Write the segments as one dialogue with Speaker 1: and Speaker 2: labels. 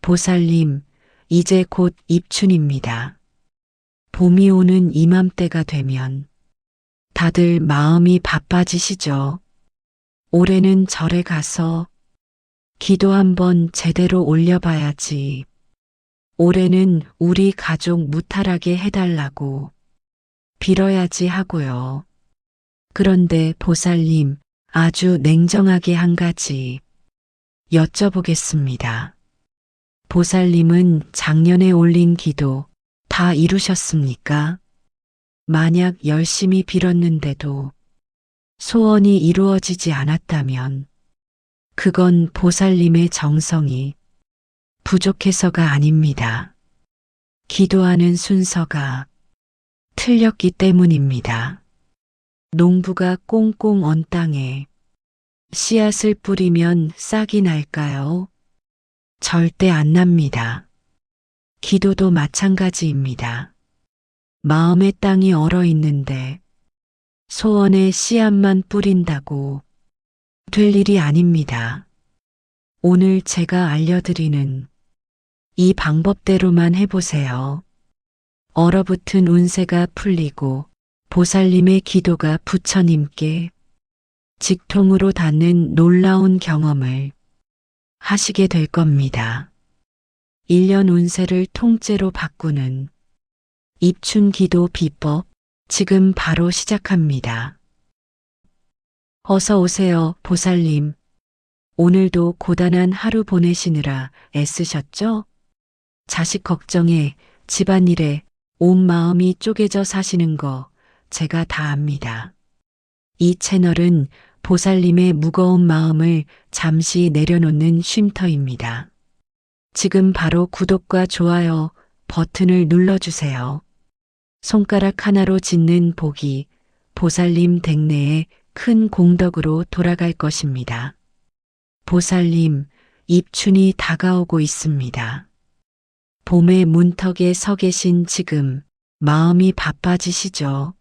Speaker 1: 보살님, 이제 곧 입춘입니다. 봄이 오는 이맘때가 되면 다들 마음이 바빠지시죠. 올해는 절에 가서 기도 한번 제대로 올려봐야지. 올해는 우리 가족 무탈하게 해달라고 빌어야지 하고요. 그런데 보살님, 아주 냉정하게 한 가지 여쭤보겠습니다. 보살님은 작년에 올린 기도 다 이루셨습니까? 만약 열심히 빌었는데도 소원이 이루어지지 않았다면 그건 보살님의 정성이 부족해서가 아닙니다. 기도하는 순서가 틀렸기 때문입니다. 농부가 꽁꽁 언 땅에 씨앗을 뿌리면 싹이 날까요? 절대 안 납니다. 기도도 마찬가지입니다. 마음의 땅이 얼어 있는데 소원의 씨앗만 뿌린다고 될 일이 아닙니다. 오늘 제가 알려드리는 이 방법대로만 해보세요. 얼어붙은 운세가 풀리고 보살님의 기도가 부처님께 직통으로 닿는 놀라운 경험을 하시게 될 겁니다. 1년 운세를 통째로 바꾸는 입춘 기도 비법 지금 바로 시작합니다. 어서 오세요, 보살님. 오늘도 고단한 하루 보내시느라 애쓰셨죠? 자식 걱정에 집안일에 온 마음이 쪼개져 사시는 거 제가 다 압니다. 이 채널은 보살님의 무거운 마음을 잠시 내려놓는 쉼터입니다. 지금 바로 구독과 좋아요 버튼을 눌러주세요. 손가락 하나로 짓는 복이 보살님 댁내에 큰 공덕으로 돌아갈 것입니다. 보살님, 입춘이 다가오고 있습니다. 봄의 문턱에 서 계신 지금 마음이 바빠지시죠?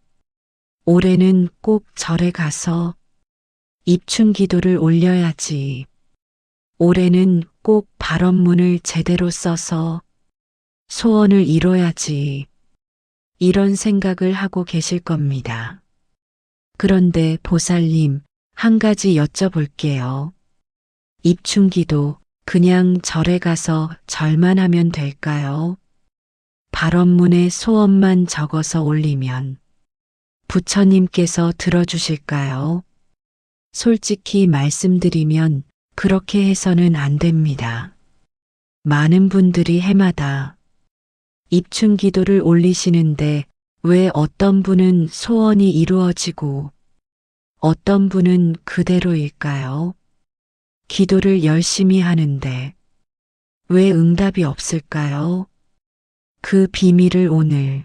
Speaker 1: 올해는 꼭 절에 가서 입춘 기도를 올려야지. 올해는 꼭 발언문을 제대로 써서 소원을 이뤄야지. 이런 생각을 하고 계실 겁니다. 그런데 보살님, 한 가지 여쭤볼게요. 입춘 기도 그냥 절에 가서 절만 하면 될까요? 발언문에 소원만 적어서 올리면 부처님께서 들어주실까요? 솔직히 말씀드리면 그렇게 해서는 안 됩니다. 많은 분들이 해마다 입춘 기도를 올리시는데 왜 어떤 분은 소원이 이루어지고 어떤 분은 그대로일까요? 기도를 열심히 하는데 왜 응답이 없을까요? 그 비밀을 오늘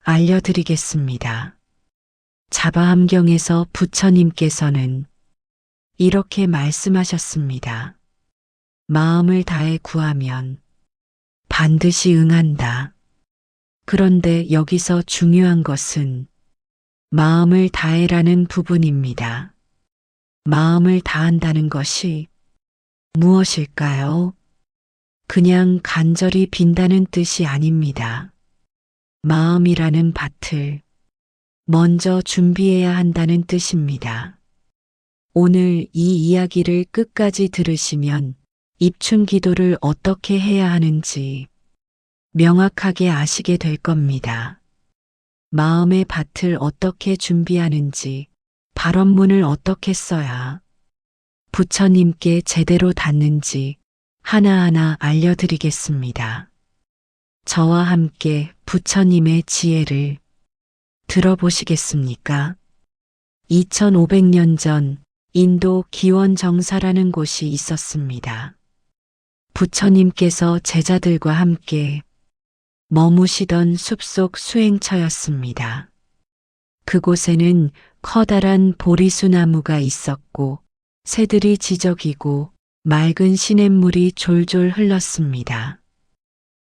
Speaker 1: 알려드리겠습니다. 자바함경에서 부처님께서는 이렇게 말씀하셨습니다. 마음을 다해 구하면 반드시 응한다. 그런데 여기서 중요한 것은 마음을 다해라는 부분입니다. 마음을 다한다는 것이 무엇일까요? 그냥 간절히 빈다는 뜻이 아닙니다. 마음이라는 밭을 먼저 준비해야 한다는 뜻입니다. 오늘 이 이야기를 끝까지 들으시면 입춘 기도를 어떻게 해야 하는지 명확하게 아시게 될 겁니다. 마음의 밭을 어떻게 준비하는지, 발언문을 어떻게 써야 부처님께 제대로 닿는지 하나하나 알려드리겠습니다. 저와 함께 부처님의 지혜를 들어보시겠습니까? 2500년 전 인도 기원정사라는 곳이 있었습니다. 부처님께서 제자들과 함께 머무시던 숲속 수행처였습니다. 그곳에는 커다란 보리수나무가 있었고 새들이 지저귀고 맑은 시냇물이 졸졸 흘렀습니다.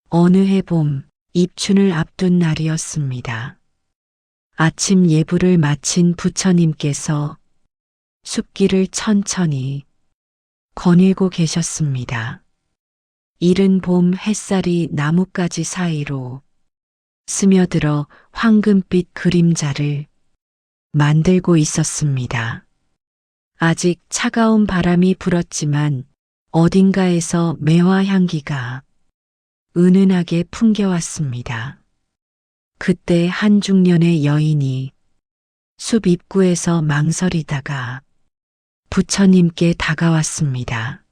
Speaker 1: 어느 해 봄, 입춘을 앞둔 날이었습니다. 아침 예불을 마친 부처님께서 숲길을 천천히 거닐고 계셨습니다. 이른 봄 햇살이 나뭇가지 사이로 스며들어 황금빛 그림자를 만들고 있었습니다. 아직 차가운 바람이 불었지만 어딘가에서 매화 향기가 은은하게 풍겨왔습니다. 그때 한 중년의 여인이 숲 입구에서 망설이다가 부처님께 다가왔습니다.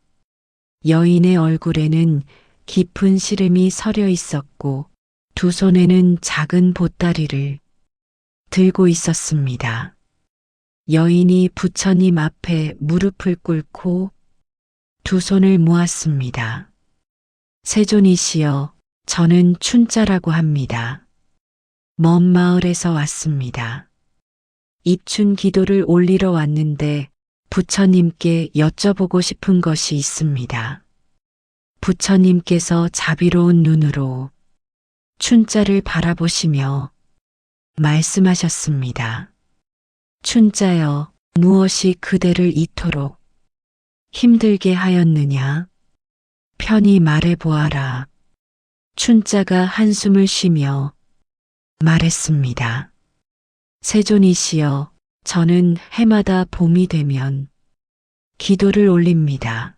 Speaker 1: 여인의 얼굴에는 깊은 시름이 서려 있었고 두 손에는 작은 보따리를 들고 있었습니다. 여인이 부처님 앞에 무릎을 꿇고 두 손을 모았습니다. 세존이시여, 저는 춘자라고 합니다. 먼 마을에서 왔습니다. 입춘 기도를 올리러 왔는데 부처님께 여쭤보고 싶은 것이 있습니다. 부처님께서 자비로운 눈으로 춘자를 바라보시며 말씀하셨습니다. 춘자여, 무엇이 그대를 이토록 힘들게 하였느냐? 편히 말해보아라. 춘자가 한숨을 쉬며 말했습니다. 세존이시여, 저는 해마다 봄이 되면 기도를 올립니다.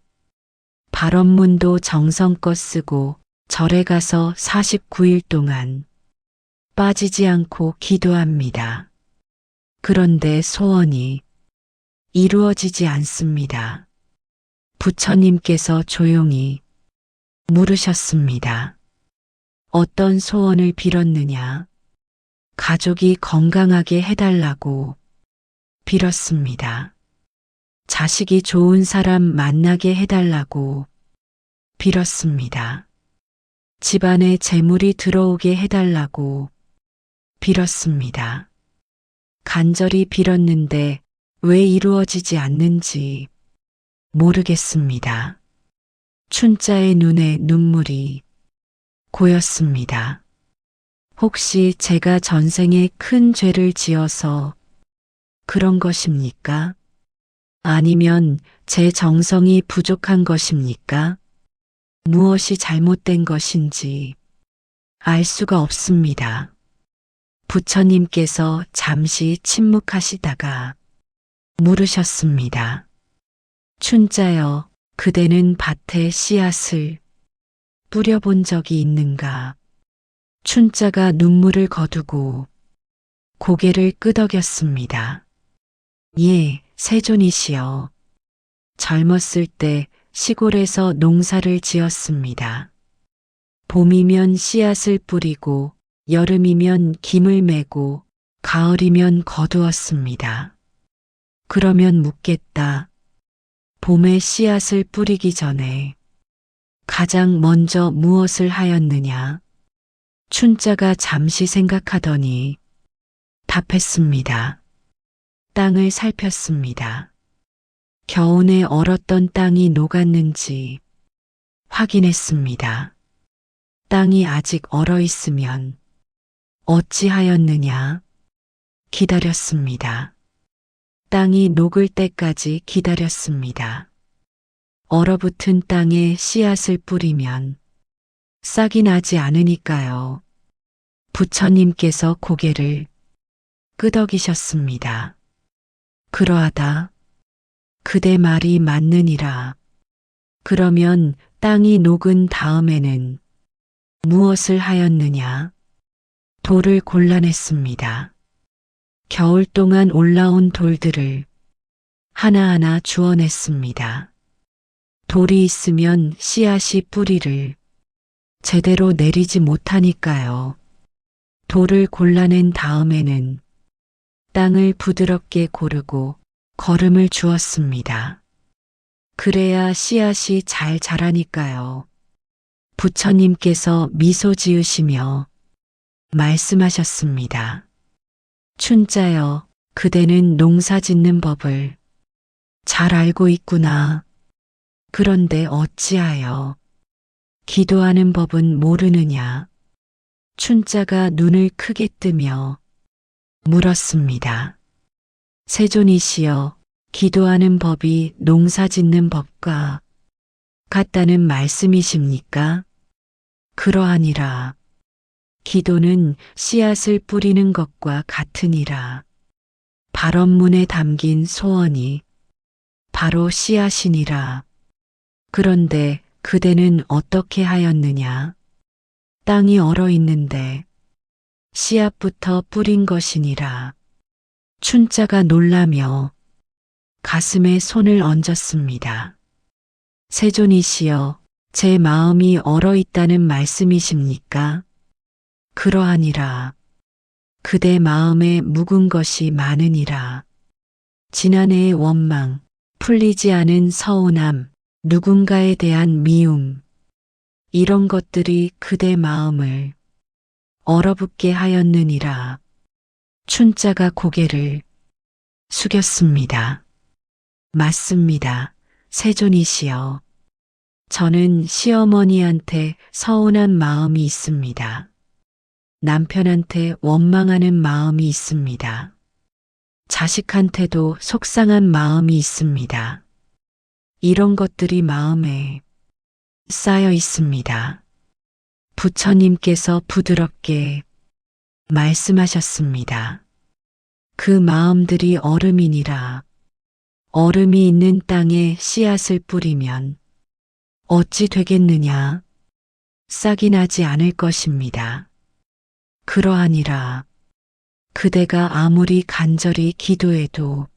Speaker 1: 발언문도 정성껏 쓰고 절에 가서 49일 동안 빠지지 않고 기도합니다. 그런데 소원이 이루어지지 않습니다. 부처님께서 조용히 물으셨습니다. 어떤 소원을 빌었느냐? 가족이 건강하게 해달라고 빌었습니다. 자식이 좋은 사람 만나게 해달라고 빌었습니다. 집안에 재물이 들어오게 해달라고 빌었습니다. 간절히 빌었는데 왜 이루어지지 않는지 모르겠습니다. 춘자의 눈에 눈물이 고였습니다. 혹시 제가 전생에 큰 죄를 지어서 그런 것입니까? 아니면 제 정성이 부족한 것입니까? 무엇이 잘못된 것인지 알 수가 없습니다. 부처님께서 잠시 침묵하시다가 물으셨습니다. 춘자여, 그대는 밭에 씨앗을 뿌려본 적이 있는가? 춘자가 눈물을 거두고 고개를 끄덕였습니다. 예, 세존이시여. 젊었을 때 시골에서 농사를 지었습니다. 봄이면 씨앗을 뿌리고 여름이면 김을 메고 가을이면 거두었습니다. 그러면 묻겠다. 봄에 씨앗을 뿌리기 전에 가장 먼저 무엇을 하였느냐? 춘자가 잠시 생각하더니 답했습니다. 땅을 살폈습니다. 겨우내 얼었던 땅이 녹았는지 확인했습니다. 땅이 아직 얼어 있으면 어찌하였느냐? 기다렸습니다. 땅이 녹을 때까지 기다렸습니다. 얼어붙은 땅에 씨앗을 뿌리면 싹이 나지 않으니까요. 부처님께서 고개를 끄덕이셨습니다. 그러하다. 그대 말이 맞느니라. 그러면 땅이 녹은 다음에는 무엇을 하였느냐? 돌을 골라냈습니다. 겨울 동안 올라온 돌들을 하나하나 주워냈습니다. 돌이 있으면 씨앗이 뿌리를 제대로 내리지 못하니까요. 돌을 골라낸 다음에는 땅을 부드럽게 고르고 거름을 주었습니다. 그래야 씨앗이 잘 자라니까요. 부처님께서 미소 지으시며 말씀하셨습니다. 춘자여, 그대는 농사 짓는 법을 잘 알고 있구나. 그런데 어찌하여 기도하는 법은 모르느냐? 춘자가 눈을 크게 뜨며 물었습니다. 세존이시여, 기도하는 법이 농사 짓는 법과 같다는 말씀이십니까? 그러하니라. 기도는 씨앗을 뿌리는 것과 같으니라. 발언문에 담긴 소원이 바로 씨앗이니라. 그런데 그대는 어떻게 하였느냐? 땅이 얼어 있는데 씨앗부터 뿌린 것이니라. 춘자가 놀라며 가슴에 손을 얹었습니다. 세존이시여, 제 마음이 얼어 있다는 말씀이십니까? 그러하니라. 그대 마음에 묵은 것이 많으니라. 지난해의 원망, 풀리지 않은 서운함, 누군가에 대한 미움, 이런 것들이 그대 마음을 얼어붙게 하였느니라. 춘자가 고개를 숙였습니다. 맞습니다. 세존이시여. 저는 시어머니한테 서운한 마음이 있습니다. 남편한테 원망하는 마음이 있습니다. 자식한테도 속상한 마음이 있습니다. 이런 것들이 마음에 쌓여 있습니다. 부처님께서 부드럽게 말씀하셨습니다. 그 마음들이 얼음이니라. 얼음이 있는 땅에 씨앗을 뿌리면 어찌 되겠느냐? 싹이 나지 않을 것입니다. 그러하니라. 그대가 아무리 간절히 기도해도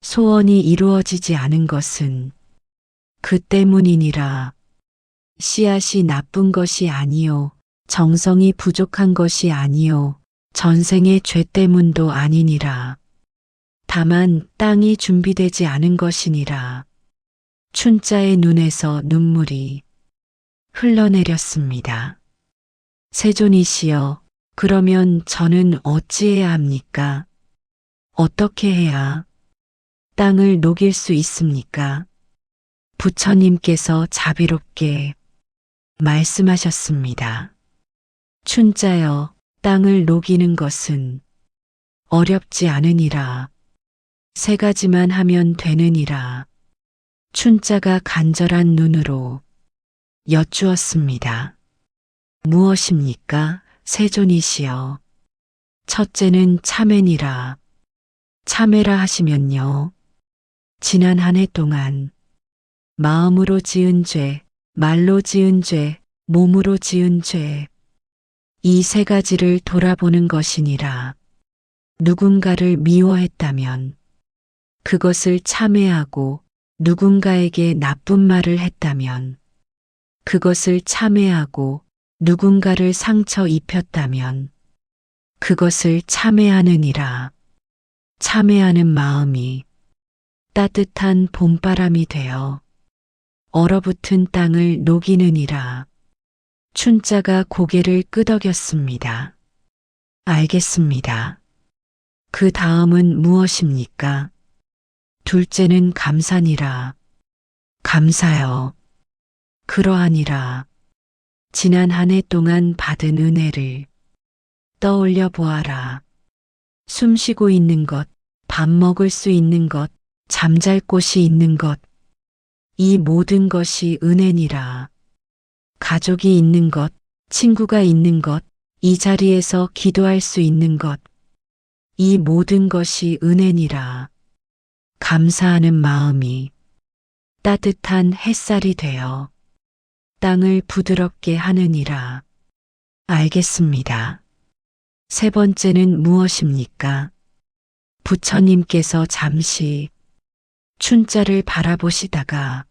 Speaker 1: 소원이 이루어지지 않은 것은 그 때문이니라. 씨앗이 나쁜 것이 아니요, 정성이 부족한 것이 아니요, 전생의 죄 때문도 아니니라. 다만 땅이 준비되지 않은 것이니라. 춘자의 눈에서 눈물이 흘러내렸습니다. 세존이시여, 그러면 저는 어찌해야 합니까? 어떻게 해야 땅을 녹일 수 있습니까? 부처님께서 자비롭게 말씀하셨습니다. 춘자여, 땅을 녹이는 것은 어렵지 않으니라. 세 가지만 하면 되느니라. 춘자가 간절한 눈으로 여쭈었습니다. 무엇입니까? 세존이시여. 첫째는 참회니라. 참회라 하시면요. 지난 한 해 동안 마음으로 지은 죄, 말로 지은 죄, 몸으로 지은 죄, 이 세 가지를 돌아보는 것이니라. 누군가를 미워했다면 그것을 참회하고, 누군가에게 나쁜 말을 했다면 그것을 참회하고, 누군가를 상처 입혔다면 그것을 참회하느니라. 참회하는 마음이 따뜻한 봄바람이 되어 얼어붙은 땅을 녹이느니라. 춘자가 고개를 끄덕였습니다. 알겠습니다. 그 다음은 무엇입니까? 둘째는 감사니라. 감사여. 그러하니라. 지난 한 해 동안 받은 은혜를 떠올려 보아라. 숨 쉬고 있는 것, 밥 먹을 수 있는 것, 잠잘 곳이 있는 것, 이 모든 것이 은혜니라. 가족이 있는 것, 친구가 있는 것, 이 자리에서 기도할 수 있는 것, 이 모든 것이 은혜니라. 감사하는 마음이 따뜻한 햇살이 되어 땅을 부드럽게 하느니라. 알겠습니다. 세 번째는 무엇입니까? 부처님께서 잠시 춘자를 바라보시다가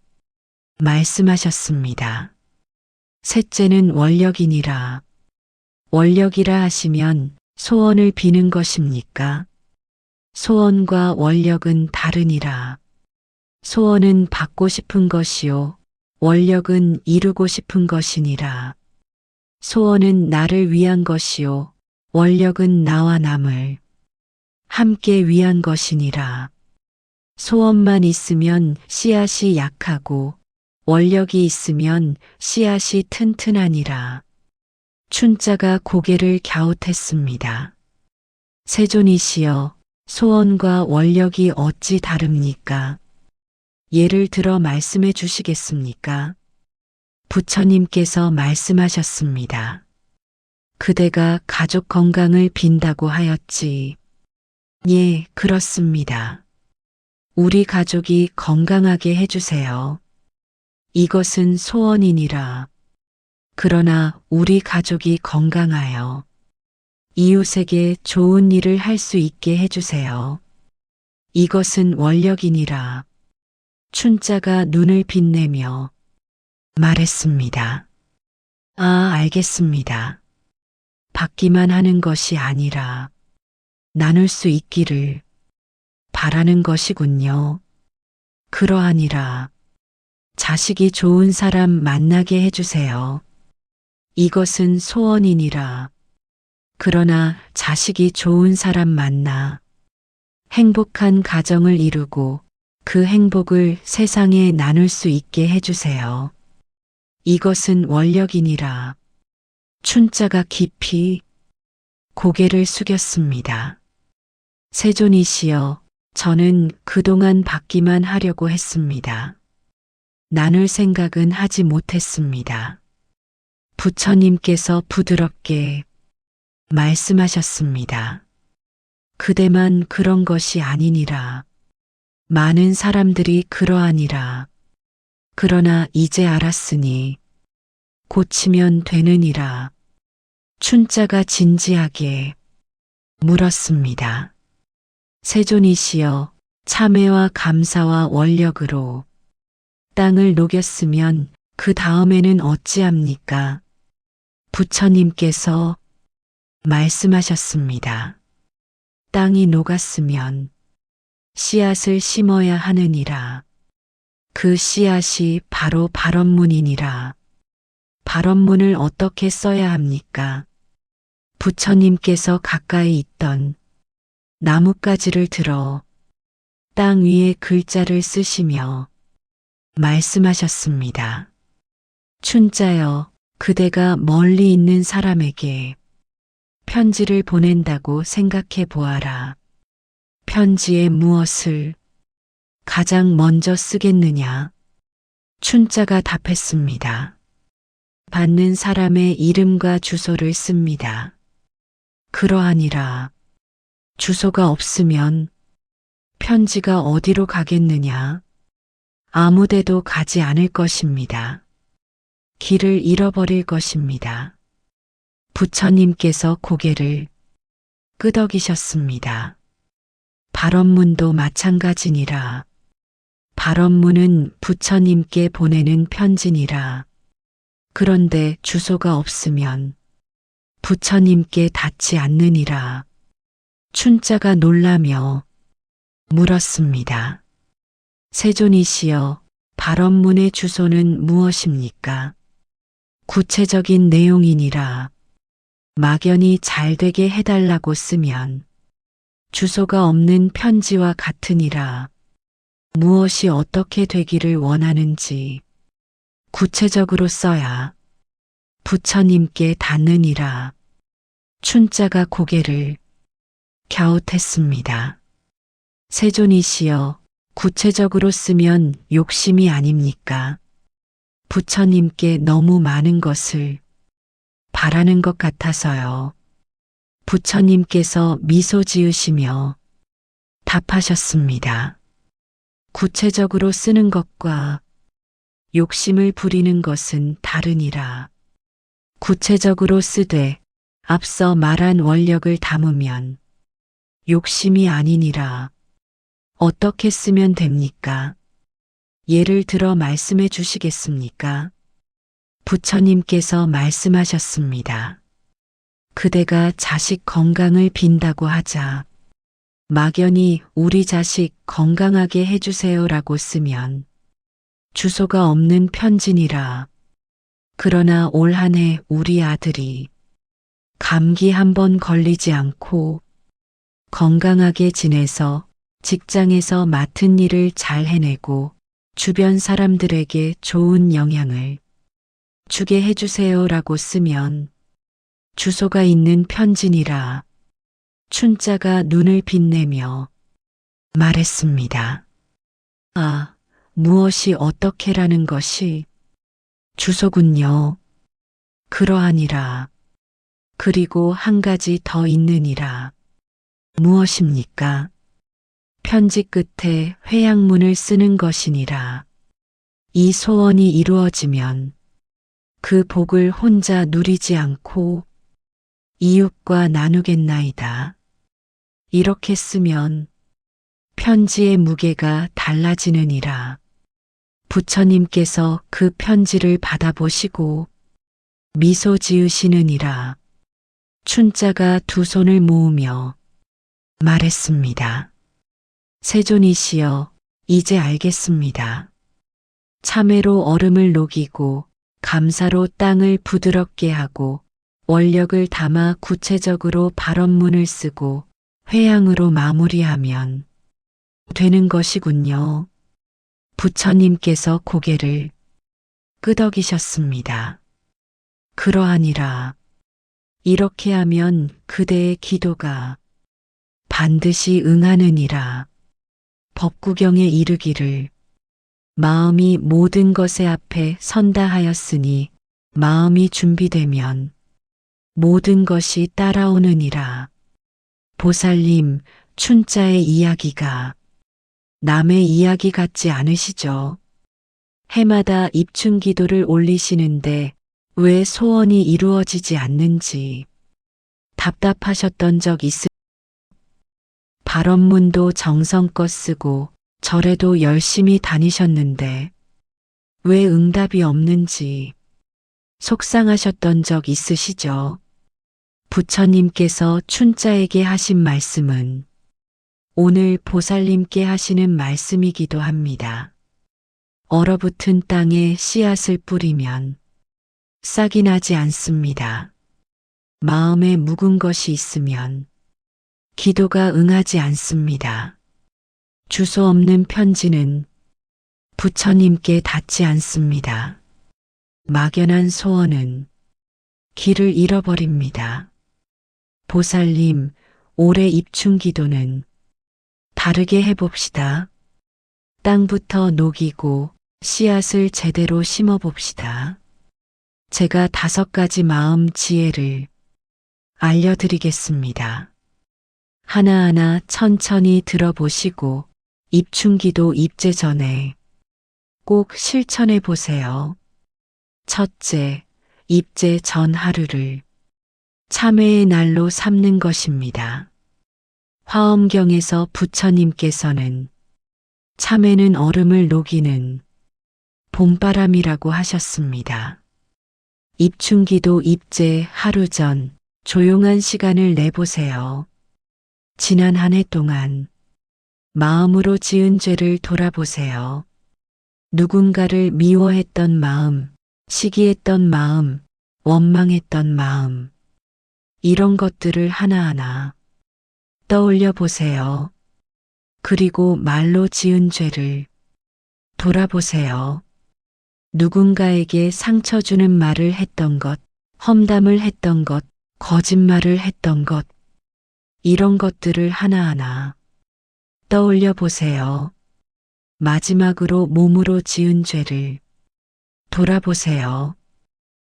Speaker 1: 말씀하셨습니다. 셋째는 원력이니라. 원력이라 하시면 소원을 비는 것입니까? 소원과 원력은 다르니라. 소원은 받고 싶은 것이요, 원력은 이루고 싶은 것이니라. 소원은 나를 위한 것이요, 원력은 나와 남을 함께 위한 것이니라. 소원만 있으면 씨앗이 약하고, 원력이 있으면 씨앗이 튼튼하니라. 춘자가 고개를 갸웃했습니다. 세존이시여, 소원과 원력이 어찌 다릅니까? 예를 들어 말씀해 주시겠습니까? 부처님께서 말씀하셨습니다. 그대가 가족 건강을 빈다고 하였지. 예, 그렇습니다. 우리 가족이 건강하게 해주세요. 이것은 소원이니라. 그러나 우리 가족이 건강하여 이웃에게 좋은 일을 할 수 있게 해주세요. 이것은 원력이니라. 춘자가 눈을 빛내며 말했습니다. 아, 알겠습니다. 받기만 하는 것이 아니라 나눌 수 있기를 바라는 것이군요. 그러하니라. 자식이 좋은 사람 만나게 해주세요. 이것은 소원이니라. 그러나 자식이 좋은 사람 만나 행복한 가정을 이루고 그 행복을 세상에 나눌 수 있게 해주세요. 이것은 원력이니라. 춘자가 깊이 고개를 숙였습니다. 세존이시여, 저는 그동안 받기만 하려고 했습니다. 나눌 생각은 하지 못했습니다. 부처님께서 부드럽게 말씀하셨습니다. 그대만 그런 것이 아니니라. 많은 사람들이 그러하니라. 그러나 이제 알았으니 고치면 되느니라. 춘자가 진지하게 물었습니다. 세존이시여, 참회와 감사와 원력으로 땅을 녹였으면 그 다음에는 어찌합니까? 부처님께서 말씀하셨습니다. 땅이 녹았으면 씨앗을 심어야 하느니라. 그 씨앗이 바로 발언문이니라. 발언문을 어떻게 써야 합니까? 부처님께서 가까이 있던 나뭇가지를 들어 땅 위에 글자를 쓰시며 말씀하셨습니다. 춘자여, 그대가 멀리 있는 사람에게 편지를 보낸다고 생각해 보아라. 편지에 무엇을 가장 먼저 쓰겠느냐? 춘자가 답했습니다. 받는 사람의 이름과 주소를 씁니다. 그러하니라. 주소가 없으면 편지가 어디로 가겠느냐? 아무데도 가지 않을 것입니다. 길을 잃어버릴 것입니다. 부처님께서 고개를 끄덕이셨습니다. 발언문도 마찬가지니라. 발언문은 부처님께 보내는 편지니라. 그런데 주소가 없으면 부처님께 닿지 않느니라. 춘자가 놀라며 물었습니다. 세존이시여, 발언문의 주소는 무엇입니까? 구체적인 내용이니라. 막연히 잘 되게 해달라고 쓰면 주소가 없는 편지와 같으니라. 무엇이 어떻게 되기를 원하는지 구체적으로 써야 부처님께 닿느니라. 춘자가 고개를 갸웃했습니다. 세존이시여, 구체적으로 쓰면 욕심이 아닙니까? 부처님께 너무 많은 것을 바라는 것 같아서요. 부처님께서 미소 지으시며 답하셨습니다. 구체적으로 쓰는 것과 욕심을 부리는 것은 다르니라. 구체적으로 쓰되 앞서 말한 원력을 담으면 욕심이 아니니라. 어떻게 쓰면 됩니까? 예를 들어 말씀해 주시겠습니까? 부처님께서 말씀하셨습니다. 그대가 자식 건강을 빈다고 하자 막연히 우리 자식 건강하게 해주세요라고 쓰면 주소가 없는 편지니라. 그러나 올 한 해 우리 아들이 감기 한 번 걸리지 않고 건강하게 지내서 직장에서 맡은 일을 잘 해내고 주변 사람들에게 좋은 영향을 주게 해주세요라고 쓰면 주소가 있는 편지니라. 춘자가 눈을 빛내며 말했습니다. 아, 무엇이 어떻게라는 것이 주소군요. 그러하니라. 그리고 한 가지 더 있느니라. 무엇입니까? 편지 끝에 회양문을 쓰는 것이니라. 이 소원이 이루어지면 그 복을 혼자 누리지 않고 이웃과 나누겠나이다. 이렇게 쓰면 편지의 무게가 달라지느니라. 부처님께서 그 편지를 받아보시고 미소 지으시느니라. 춘자가 두 손을 모으며 말했습니다. 세존이시여, 이제 알겠습니다. 참외로 얼음을 녹이고 감사로 땅을 부드럽게 하고 원력을 담아 구체적으로 발언문을 쓰고 회양으로 마무리하면 되는 것이군요. 부처님께서 고개를 끄덕이셨습니다. 그러하니라. 이렇게 하면 그대의 기도가 반드시 응하느니라. 법구경에 이르기를 마음이 모든 것의 앞에 선다 하였으니 마음이 준비되면 모든 것이 따라오느니라. 보살님, 춘자의 이야기가 남의 이야기 같지 않으시죠? 해마다 입춘기도를 올리시는데 왜 소원이 이루어지지 않는지 답답하셨던 적 있으세요? 발언문도 정성껏 쓰고 절에도 열심히 다니셨는데 왜 응답이 없는지 속상하셨던 적 있으시죠? 부처님께서 춘자에게 하신 말씀은 오늘 보살님께 하시는 말씀이기도 합니다. 얼어붙은 땅에 씨앗을 뿌리면 싹이 나지 않습니다. 마음에 묵은 것이 있으면 기도가 응하지 않습니다. 주소 없는 편지는 부처님께 닿지 않습니다. 막연한 소원은 길을 잃어버립니다. 보살님, 올해 입춘기도는 다르게 해봅시다. 땅부터 녹이고 씨앗을 제대로 심어봅시다. 제가 5가지 마음 지혜를 알려드리겠습니다. 하나하나 천천히 들어보시고 입춘기도 입제 전에 꼭 실천해 보세요. 첫째, 입제 전 하루를 참회의 날로 삼는 것입니다. 화엄경에서 부처님께서는 참회는 얼음을 녹이는 봄바람이라고 하셨습니다. 입춘기도 입제 하루 전 조용한 시간을 내보세요. 지난 한 해 동안 마음으로 지은 죄를 돌아보세요. 누군가를 미워했던 마음, 시기했던 마음, 원망했던 마음, 이런 것들을 하나하나 떠올려 보세요. 그리고 말로 지은 죄를 돌아보세요. 누군가에게 상처 주는 말을 했던 것, 험담을 했던 것, 거짓말을 했던 것, 이런 것들을 하나하나 떠올려 보세요. 마지막으로 몸으로 지은 죄를 돌아보세요.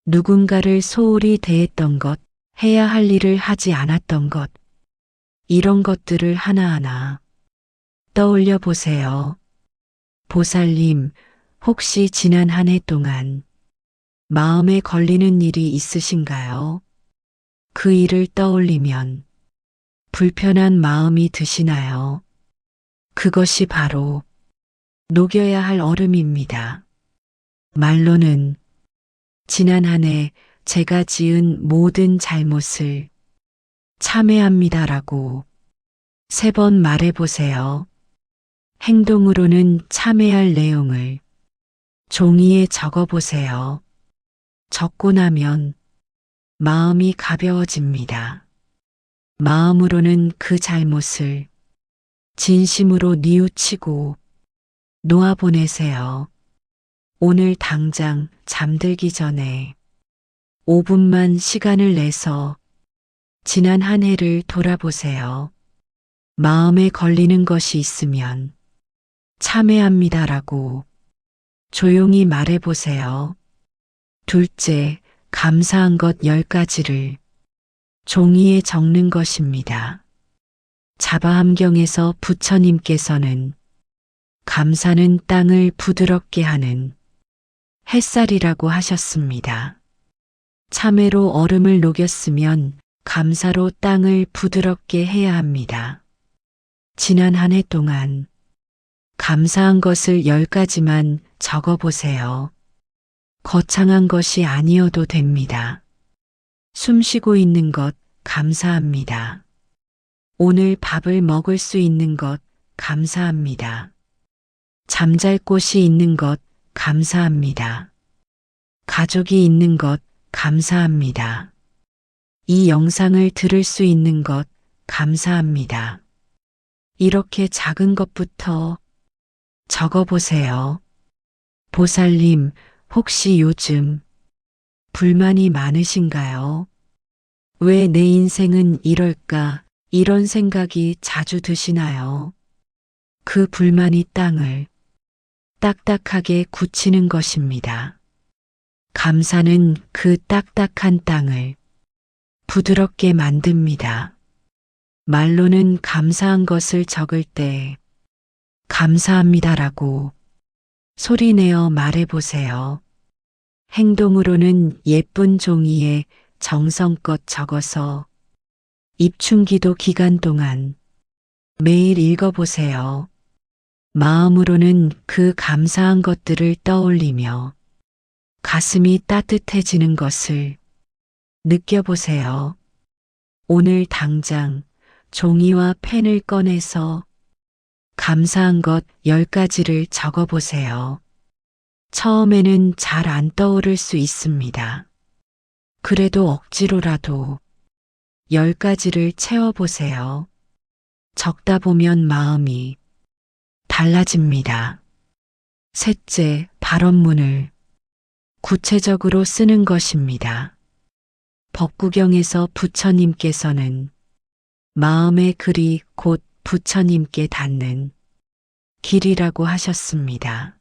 Speaker 1: 누군가를 소홀히 대했던 것, 해야 할 일을 하지 않았던 것, 이런 것들을 하나하나 떠올려 보세요. 보살님, 혹시 지난 한 해 동안 마음에 걸리는 일이 있으신가요? 그 일을 떠올리면 불편한 마음이 드시나요? 그것이 바로 녹여야 할 얼음입니다. 말로는 지난 한 해 제가 지은 모든 잘못을 참회합니다라고 3번 말해보세요. 행동으로는 참회할 내용을 종이에 적어보세요. 적고 나면 마음이 가벼워집니다. 마음으로는 그 잘못을 진심으로 뉘우치고 놓아보내세요. 오늘 당장 잠들기 전에 5분만 시간을 내서 지난 한 해를 돌아보세요. 마음에 걸리는 것이 있으면 참회합니다라고 조용히 말해보세요. 둘째, 감사한 것 10가지를 종이에 적는 것입니다. 자바함경에서 부처님께서는 감사는 땅을 부드럽게 하는 햇살이라고 하셨습니다. 참외로 얼음을 녹였으면 감사로 땅을 부드럽게 해야 합니다. 지난 한 해 동안 감사한 것을 10가지만 적어보세요. 거창한 것이 아니어도 됩니다. 숨 쉬고 있는 것 감사합니다. 오늘 밥을 먹을 수 있는 것 감사합니다. 잠잘 곳이 있는 것 감사합니다. 가족이 있는 것 감사합니다. 이 영상을 들을 수 있는 것 감사합니다. 이렇게 작은 것부터 적어보세요. 보살님, 혹시 요즘 불만이 많으신가요? 왜 내 인생은 이럴까? 이런 생각이 자주 드시나요? 그 불만이 땅을 딱딱하게 굳히는 것입니다. 감사는 그 딱딱한 땅을 부드럽게 만듭니다. 말로는 감사한 것을 적을 때 감사합니다라고 소리내어 말해보세요. 행동으로는 예쁜 종이에 정성껏 적어서 입춘기도 기간 동안 매일 읽어보세요. 마음으로는 그 감사한 것들을 떠올리며 가슴이 따뜻해지는 것을 느껴보세요. 오늘 당장 종이와 펜을 꺼내서 감사한 것 10가지를 적어보세요. 처음에는 잘 안 떠오를 수 있습니다. 그래도 억지로라도 10가지를 채워보세요. 적다 보면 마음이 달라집니다. 셋째, 발언문을 구체적으로 쓰는 것입니다. 법구경에서 부처님께서는 마음의 글이 곧 부처님께 닿는 길이라고 하셨습니다.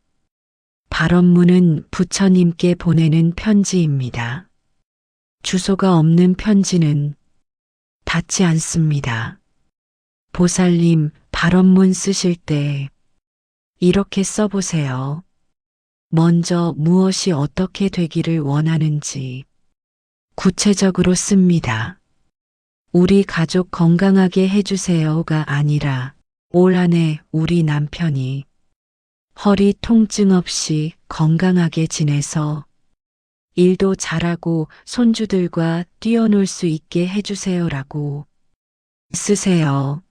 Speaker 1: 발언문은 부처님께 보내는 편지입니다. 주소가 없는 편지는 닿지 않습니다. 보살님, 발언문 쓰실 때 이렇게 써보세요. 먼저 무엇이 어떻게 되기를 원하는지 구체적으로 씁니다. 우리 가족 건강하게 해주세요가 아니라 올 한 해 우리 남편이 허리 통증 없이 건강하게 지내서 일도 잘하고 손주들과 뛰어놀 수 있게 해주세요라고 쓰세요.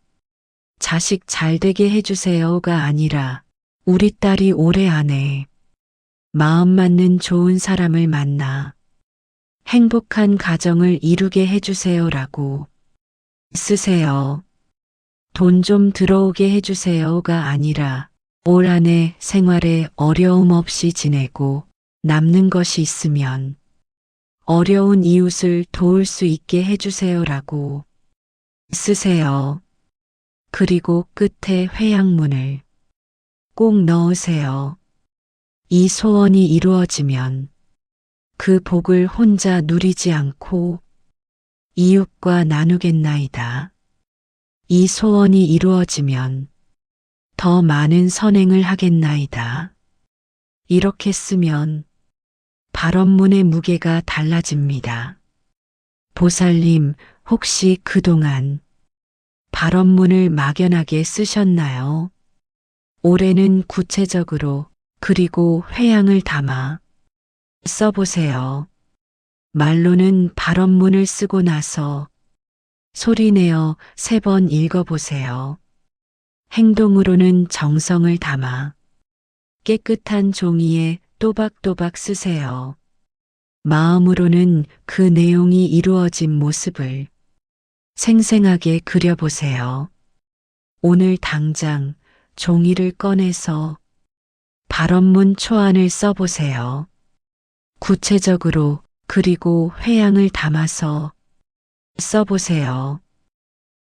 Speaker 1: 자식 잘 되게 해주세요가 아니라 우리 딸이 올해 안에 마음 맞는 좋은 사람을 만나 행복한 가정을 이루게 해주세요라고 쓰세요. 돈 좀 들어오게 해주세요가 아니라 올 한 해 생활에 어려움 없이 지내고 남는 것이 있으면 어려운 이웃을 도울 수 있게 해주세요라고 쓰세요. 그리고 끝에 회양문을 꼭 넣으세요. 이 소원이 이루어지면 그 복을 혼자 누리지 않고 이웃과 나누겠나이다. 이 소원이 이루어지면 더 많은 선행을 하겠나이다. 이렇게 쓰면 발언문의 무게가 달라집니다. 보살님, 혹시 그동안 발언문을 막연하게 쓰셨나요? 올해는 구체적으로 그리고 회양을 담아 써보세요. 말로는 발언문을 쓰고 나서 소리내어 3번 읽어보세요. 행동으로는 정성을 담아 깨끗한 종이에 또박또박 쓰세요. 마음으로는 그 내용이 이루어진 모습을 생생하게 그려보세요. 오늘 당장 종이를 꺼내서 발언문 초안을 써보세요. 구체적으로 그리고 회양을 담아서 써보세요.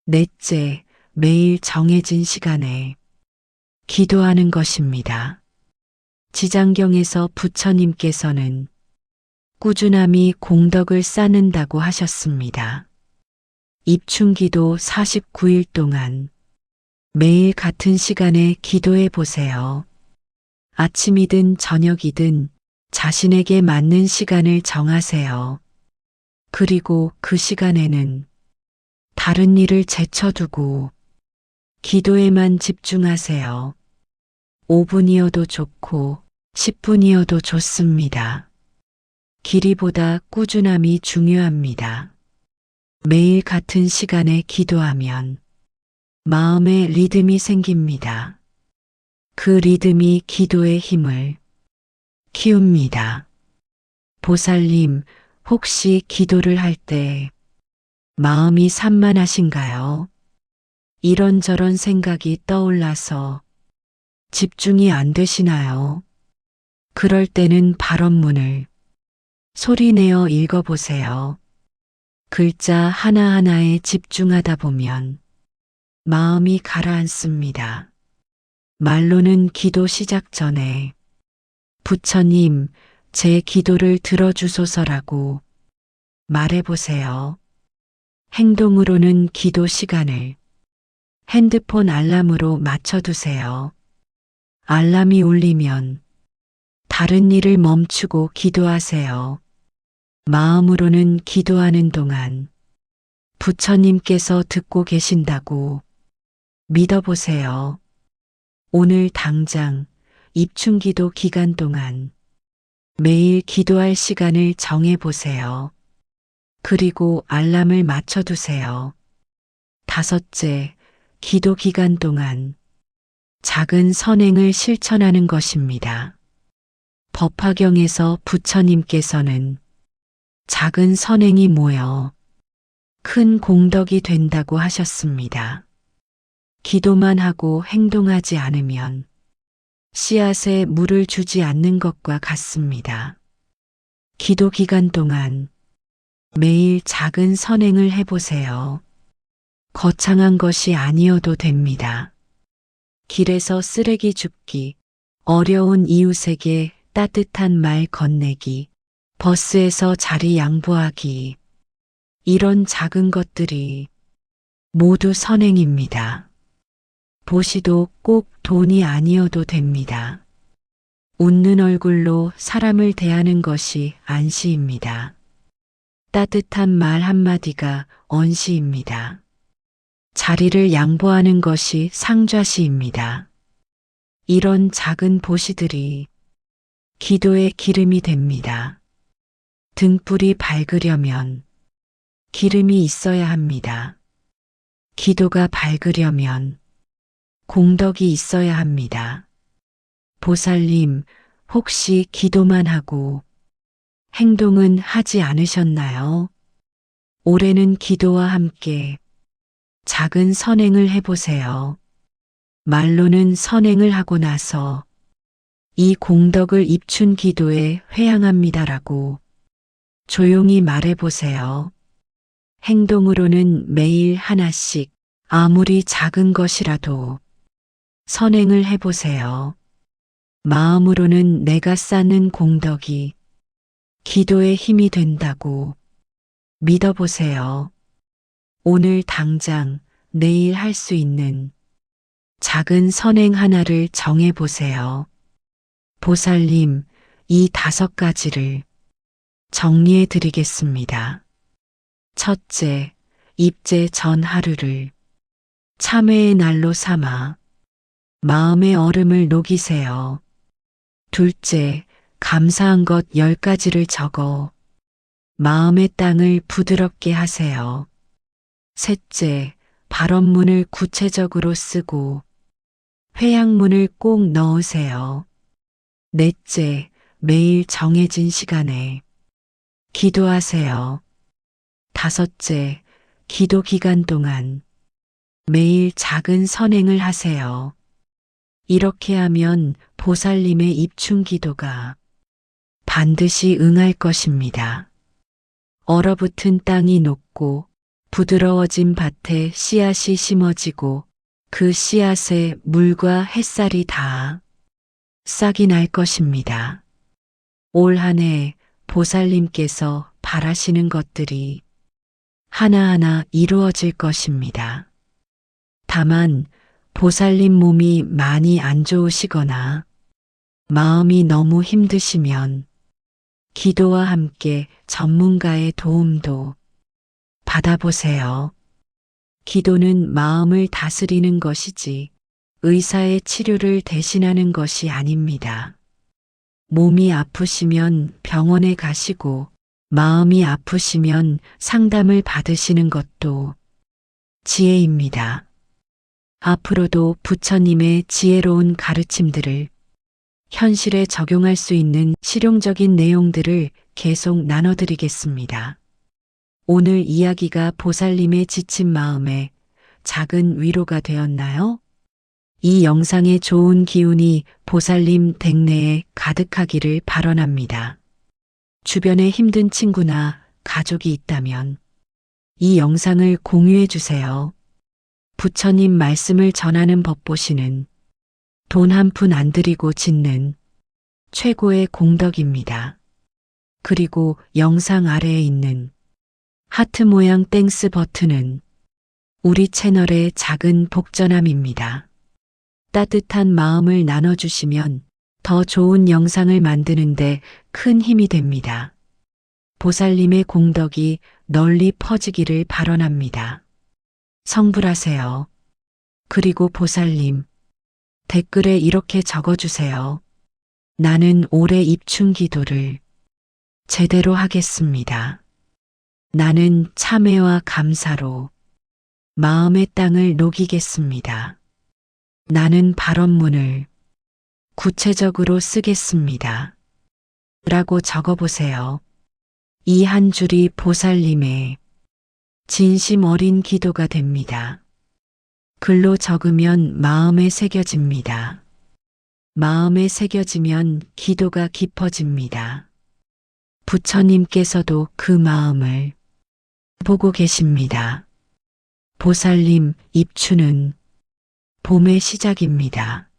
Speaker 1: 넷째, 매일 정해진 시간에 기도하는 것입니다. 지장경에서 부처님께서는 꾸준함이 공덕을 쌓는다고 하셨습니다. 입춘기도 49일 동안 매일 같은 시간에 기도해 보세요. 아침이든 저녁이든 자신에게 맞는 시간을 정하세요. 그리고 그 시간에는 다른 일을 제쳐두고 기도에만 집중하세요. 5분이어도 좋고 10분이어도 좋습니다. 길이보다 꾸준함이 중요합니다. 매일 같은 시간에 기도하면 마음에 리듬이 생깁니다. 그 리듬이 기도의 힘을 키웁니다. 보살님, 혹시 기도를 할 때 마음이 산만하신가요? 이런저런 생각이 떠올라서 집중이 안 되시나요? 그럴 때는 발언문을 소리내어 읽어보세요. 글자 하나하나에 집중하다 보면 마음이 가라앉습니다. 말로는 기도 시작 전에 부처님, 제 기도를 들어주소서라고 말해보세요. 행동으로는 기도 시간을 핸드폰 알람으로 맞춰두세요. 알람이 울리면 다른 일을 멈추고 기도하세요. 마음으로는 기도하는 동안 부처님께서 듣고 계신다고 믿어보세요. 오늘 당장 입춘기도 기간 동안 매일 기도할 시간을 정해보세요. 그리고 알람을 맞춰두세요. 5째, 기도 기간 동안 작은 선행을 실천하는 것입니다. 법화경에서 부처님께서는 작은 선행이 모여 큰 공덕이 된다고 하셨습니다. 기도만 하고 행동하지 않으면 씨앗에 물을 주지 않는 것과 같습니다. 기도 기간 동안 매일 작은 선행을 해보세요. 거창한 것이 아니어도 됩니다. 길에서 쓰레기 줍기, 어려운 이웃에게 따뜻한 말 건네기, 버스에서 자리 양보하기, 이런 작은 것들이 모두 선행입니다. 보시도 꼭 돈이 아니어도 됩니다. 웃는 얼굴로 사람을 대하는 것이 안시입니다. 따뜻한 말 한마디가 언시입니다. 자리를 양보하는 것이 상좌시입니다. 이런 작은 보시들이 기도의 기름이 됩니다. 등불이 밝으려면 기름이 있어야 합니다. 기도가 밝으려면 공덕이 있어야 합니다. 보살님, 혹시 기도만 하고 행동은 하지 않으셨나요? 올해는 기도와 함께 작은 선행을 해보세요. 말로는 선행을 하고 나서 이 공덕을 입춘 기도에 회향합니다라고 조용히 말해보세요. 행동으로는 매일 하나씩 아무리 작은 것이라도 선행을 해보세요. 마음으로는 내가 쌓는 공덕이 기도의 힘이 된다고 믿어보세요. 오늘 당장 내일 할 수 있는 작은 선행 하나를 정해보세요. 보살님, 이 5가지를 정리해 드리겠습니다. 첫째, 입제 전 하루를 참회의 날로 삼아 마음의 얼음을 녹이세요. 둘째, 감사한 것 10가지를 적어 마음의 땅을 부드럽게 하세요. 셋째, 발언문을 구체적으로 쓰고 회양문을 꼭 넣으세요. 넷째, 매일 정해진 시간에 기도하세요. 5째, 기도 기간 동안 매일 작은 선행을 하세요. 이렇게 하면 보살님의 입춘 기도가 반드시 응할 것입니다. 얼어붙은 땅이 녹고 부드러워진 밭에 씨앗이 심어지고 그 씨앗에 물과 햇살이 닿아 싹이 날 것입니다. 올 한 해 보살님께서 바라시는 것들이 하나하나 이루어질 것입니다. 다만 보살님 몸이 많이 안 좋으시거나 마음이 너무 힘드시면 기도와 함께 전문가의 도움도 받아보세요. 기도는 마음을 다스리는 것이지 의사의 치료를 대신하는 것이 아닙니다. 몸이 아프시면 병원에 가시고 마음이 아프시면 상담을 받으시는 것도 지혜입니다. 앞으로도 부처님의 지혜로운 가르침들을 현실에 적용할 수 있는 실용적인 내용들을 계속 나눠드리겠습니다. 오늘 이야기가 보살님의 지친 마음에 작은 위로가 되었나요? 이 영상의 좋은 기운이 보살님 댁내에 가득하기를 발언합니다. 주변에 힘든 친구나 가족이 있다면 이 영상을 공유해 주세요. 부처님 말씀을 전하는 법보시는 돈 한 푼 안 들이고 짓는 최고의 공덕입니다. 그리고 영상 아래에 있는 하트 모양 땡스 버튼은 우리 채널의 작은 복전함입니다. 따뜻한 마음을 나눠주시면 더 좋은 영상을 만드는데 큰 힘이 됩니다. 보살님의 공덕이 널리 퍼지기를 발언합니다. 성불하세요. 그리고 보살님, 댓글에 이렇게 적어주세요. 나는 올해 입춘 기도를 제대로 하겠습니다. 나는 참회와 감사로 마음의 땅을 녹이겠습니다. 나는 발언문을 구체적으로 쓰겠습니다. 라고 적어보세요. 이 한 줄이 보살님의 진심 어린 기도가 됩니다. 글로 적으면 마음에 새겨집니다. 마음에 새겨지면 기도가 깊어집니다. 부처님께서도 그 마음을 보고 계십니다. 보살님, 입춘은 봄의 시작입니다.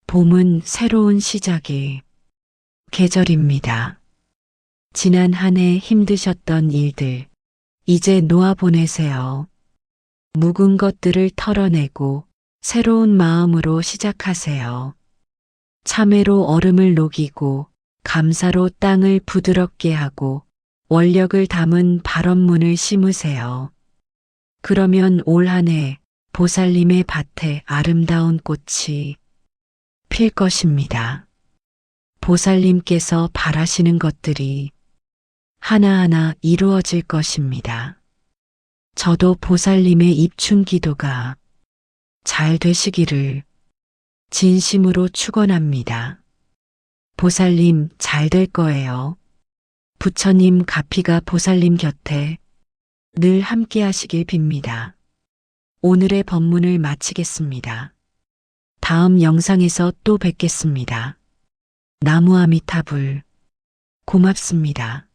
Speaker 1: 봄은 새로운 시작의 계절입니다. 지난 한 해 힘드셨던 일들, 이제 놓아보내세요. 묵은 것들을 털어내고 새로운 마음으로 시작하세요. 참회로 얼음을 녹이고 감사로 땅을 부드럽게 하고 원력을 담은 발언문을 심으세요. 그러면 올 한 해 보살님의 밭에 아름다운 꽃이 필 것입니다. 보살님께서 바라시는 것들이 하나하나 이루어질 것입니다. 저도 보살님의 입춘 기도가 잘 되시기를 진심으로 축원합니다. 보살님 잘 될 거예요. 부처님 가피가 보살님 곁에 늘 함께 하시길 빕니다. 오늘의 법문을 마치겠습니다. 다음 영상에서 또 뵙겠습니다. 나무 아미타불 고맙습니다.